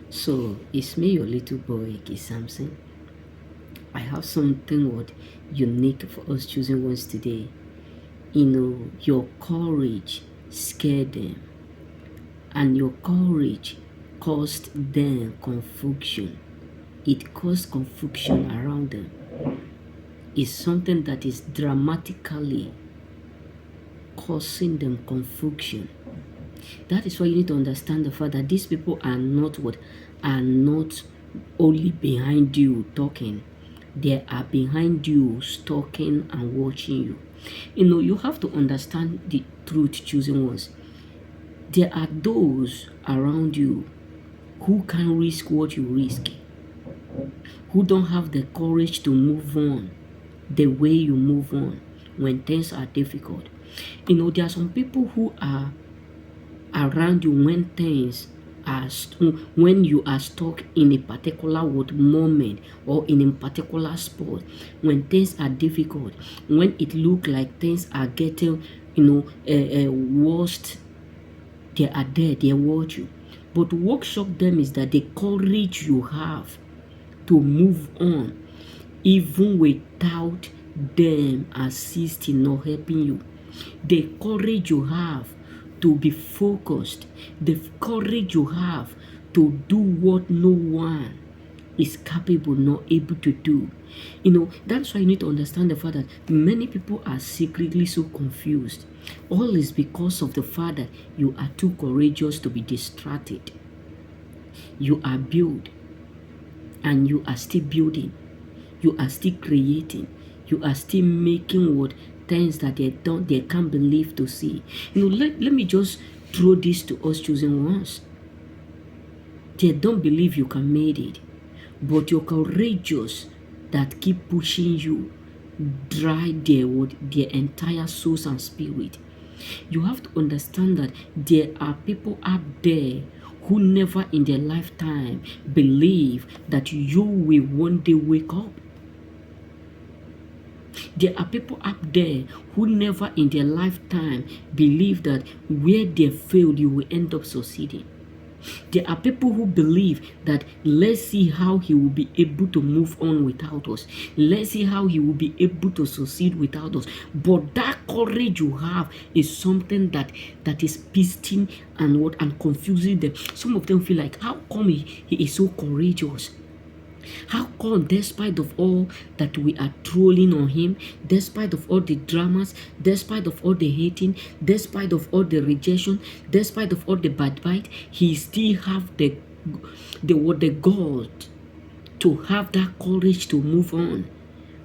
So it's me, your little boy, K. Samson. I have something what unique for us choosing ones today. Your courage scared them, and your courage caused them confusion. It caused confusion around them. It's something that is dramatically causing them confusion. That is why you need to understand the fact that these people are not what are not only behind you talking, they are behind you stalking and watching you. You have to understand the truth choosing ones. There are those around you who can risk what you risk, who don't have the courage to move on the way you move on when things are difficult. There are some people who are around you when things are when you are stuck in a particular moment or in a particular spot, when things are difficult, when it look like things are getting worst, they are there, they watch you. But what shocked them is that the courage you have to move on even without them assisting or helping you. The courage you have to be focused, the courage you have to do what no one is capable, not able to do. That's why you need to understand the fact that many people are secretly so confused. All is because of the fact that you are too courageous to be distracted. You are built and you are still building. You are still creating. You are still making what things that they can't believe to see. Let me just throw this to us choosing ones. They don't believe you can make it, but you're courageous that keep pushing you dry their entire souls and spirit. You have to understand that there are people out there who never in their lifetime believe that you will one day wake up. There are people up there who never in their lifetime believe that where they failed, you will end up succeeding. There are people who believe that let's see how he will be able to move on without us. Let's see how he will be able to succeed without us. But that courage you have is something that is pisting and confusing them. Some of them feel like, how come he is so courageous? How come, despite of all that we are trolling on him, despite of all the dramas, despite of all the hating, despite of all the rejection, despite of all the bad bite, he still have the God to have that courage to move on?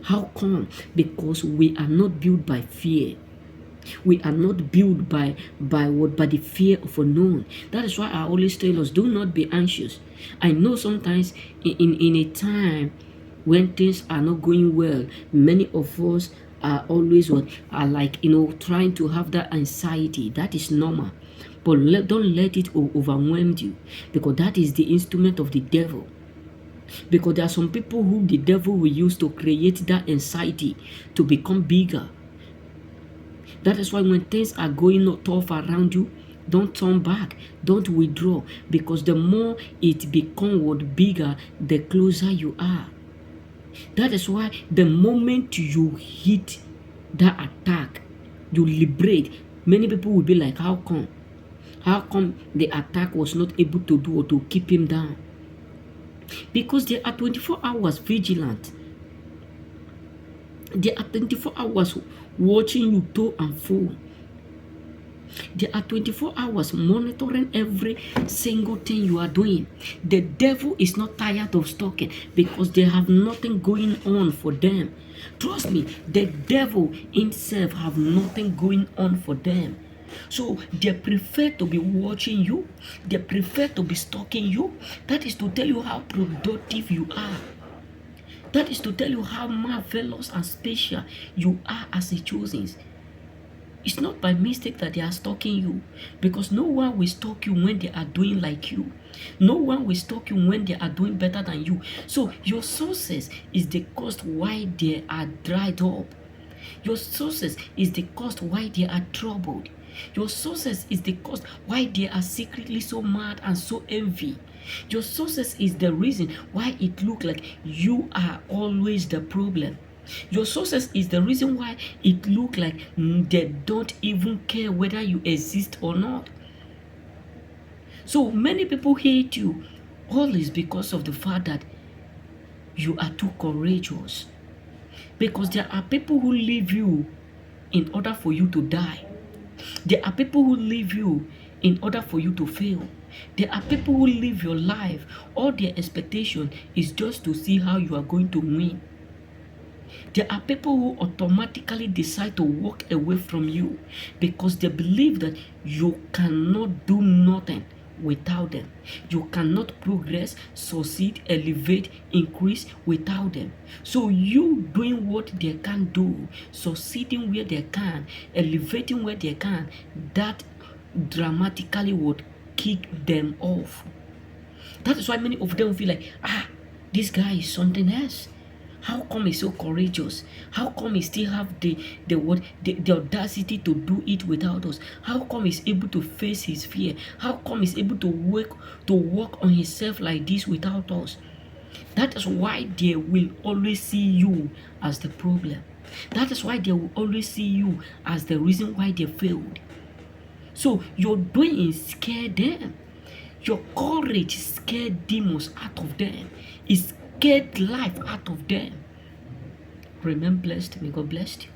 How come? Because we are not built by fear. We are not built by the fear of unknown. That is why I always tell us, do not be anxious. I know sometimes in a time when things are not going well, many of us are always trying to have that anxiety. That is normal. But don't let it overwhelm you, because that is the instrument of the devil. Because there are some people who the devil will use to create that anxiety to become bigger. That is why when things are going tough around you, don't turn back, don't withdraw, because the more it becomes bigger, the closer you are. That is why the moment you hit that attack, you liberate, many people will be like, how come? How come the attack was not able to do or to keep him down? Because they are 24 hours vigilant. They are 24 hours watching you to and fro. They are 24 hours monitoring every single thing you are doing. The devil is not tired of stalking because they have nothing going on for them. Trust me, the devil himself have nothing going on for them. So they prefer to be watching you. They prefer to be stalking you. That is to tell you how productive you are. That is to tell you how marvelous and special you are as a chosen. It's not by mistake that they are stalking you, because no one will stalk you when they are doing like you. No one will stalk you when they are doing better than you. So your sources is the cost why they are dried up. Your sources is the cost why they are troubled. Your success is the cause why they are secretly so mad and so envy. Your success is the reason why it looks like you are always the problem. Your success is the reason why it looks like they don't even care whether you exist or not. So many people hate you. All is because of the fact that you are too courageous. Because there are people who leave you in order for you to die. There are people who leave you in order for you to fail. There are people who live your life. All their expectation is just to see how you are going to win. There are people who automatically decide to walk away from you because they believe that you cannot do nothing without them. You cannot progress, succeed, elevate, increase without them. So you doing what they can do, succeeding where they can, elevating where they can, that dramatically would kick them off. That is why many of them feel like, this guy is something else. How come he's so courageous? How come he still have the audacity to do it without us? How come he's able to face his fear? How come he's able to work on himself like this without us? That is why they will always see you as the problem. That is why they will always see you as the reason why they failed. So your doing scared them. Your courage scared demons out of them. It scared life out of them. Remain blessed. May God bless you.